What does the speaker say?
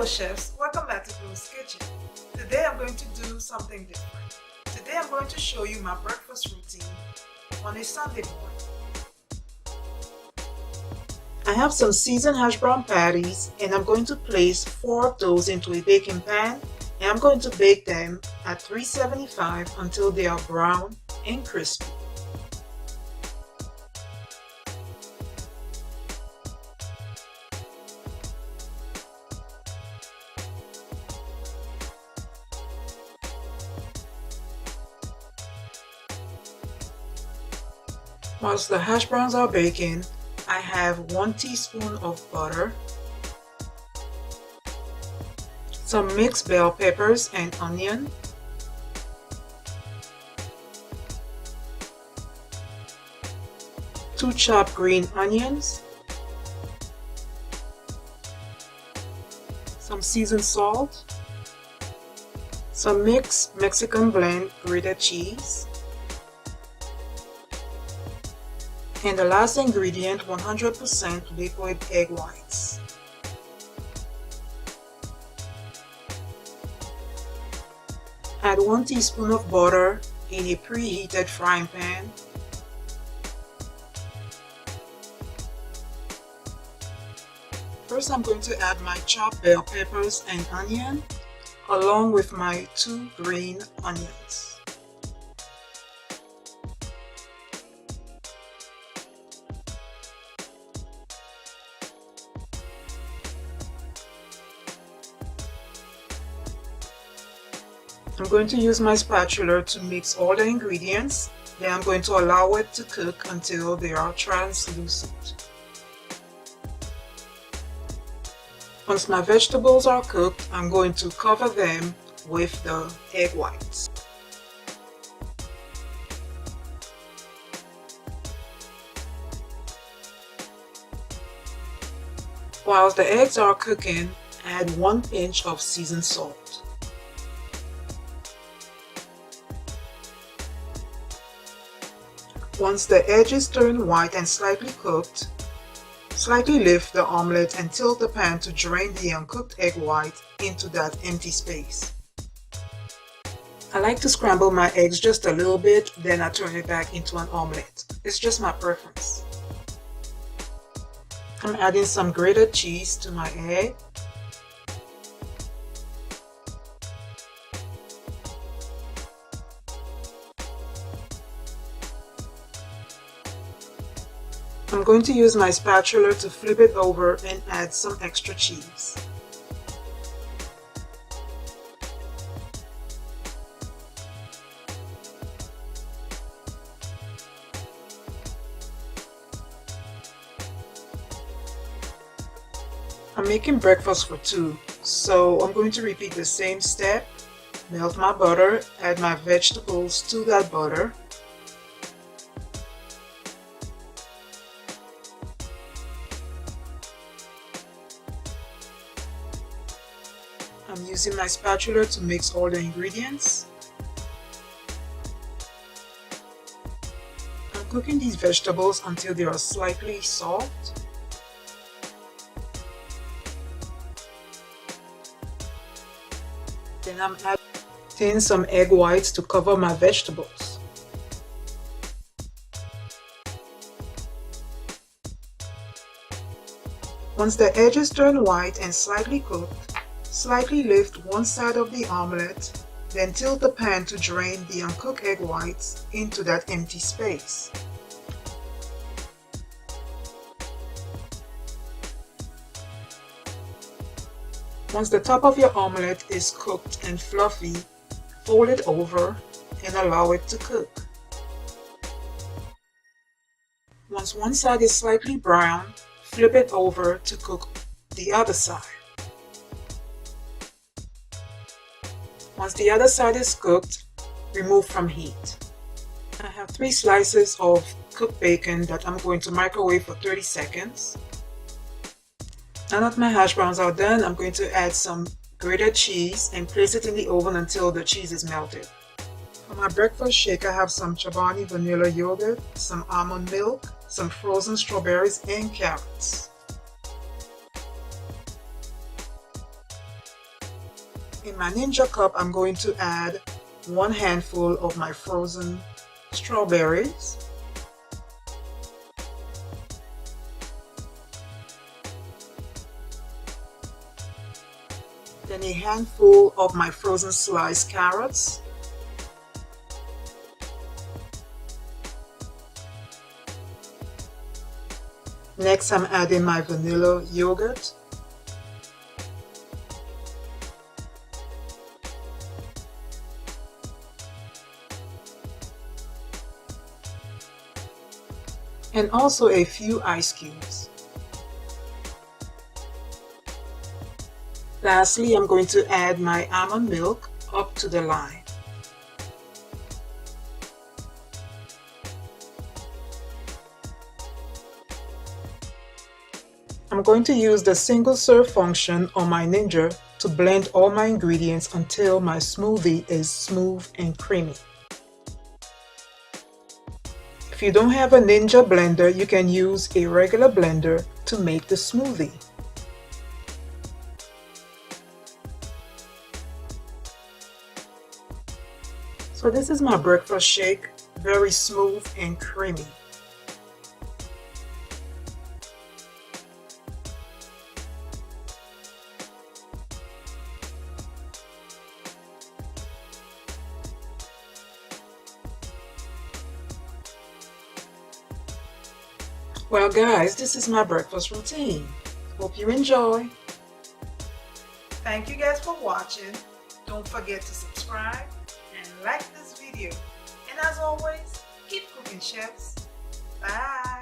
Hello chefs, welcome back to Closkitchen. Today I'm going to do something different. Today I'm going to show you my breakfast routine on a Sunday morning. I have some seasoned hash brown patties and I'm going to place 4 of those into a baking pan and I'm going to bake them at 375 until they are brown and crispy. Whilst the hash browns are baking, I have 1 teaspoon of butter, some mixed bell peppers and onion, two chopped green onions, some seasoned salt, some mixed Mexican blend grated cheese, and the last ingredient, 100% liquid egg whites. Add 1 teaspoon of butter in a preheated frying pan. First, I'm going to add my chopped bell peppers and onion along with my 2 green onions. I'm going to use my spatula to mix all the ingredients, then I'm going to allow it to cook until they are translucent. Once my vegetables are cooked, I'm going to cover them with the egg whites. While the eggs are cooking, add 1 pinch of seasoned salt. Once the edges turn white and slightly cooked, slightly lift the omelet and tilt the pan to drain the uncooked egg white into that empty space. I like to scramble my eggs just a little bit, then I turn it back into an omelet. It's just my preference. I'm adding some grated cheese to my egg. I'm going to use my spatula to flip it over and add some extra cheese. I'm making breakfast for 2, so I'm going to repeat the same step. Melt my butter, add my vegetables to that butter. I'm using my spatula to mix all the ingredients. I'm cooking these vegetables until they are slightly soft. Then I'm adding some egg whites to cover my vegetables. Once the edges turn white and slightly cooked, slightly lift one side of the omelet, then tilt the pan to drain the uncooked egg whites into that empty space. Once the top of your omelet is cooked and fluffy, fold it over and allow it to cook. Once one side is slightly brown, flip it over to cook the other side. Once the other side is cooked, remove from heat. I have 3 slices of cooked bacon that I'm going to microwave for 30 seconds. Now that my hash browns are done, I'm going to add some grated cheese and place it in the oven until the cheese is melted. For my breakfast shake, I have some Chobani vanilla yogurt, some almond milk, some frozen strawberries and carrots. In my Ninja cup, I'm going to add 1 handful of my frozen strawberries. Then a handful of my frozen sliced carrots. Next, I'm adding my vanilla yogurt. And also a few ice cubes. Lastly, I'm going to add my almond milk up to the line. I'm going to use the single serve function on my Ninja to blend all my ingredients until my smoothie is smooth and creamy. If you don't have a Ninja blender, you can use a regular blender to make the smoothie. So this is my breakfast shake, very smooth and creamy. Well guys, this is my breakfast routine. Hope you enjoy. Thank you guys for watching. Don't forget to subscribe and like this video. And as always, keep cooking, chefs. Bye.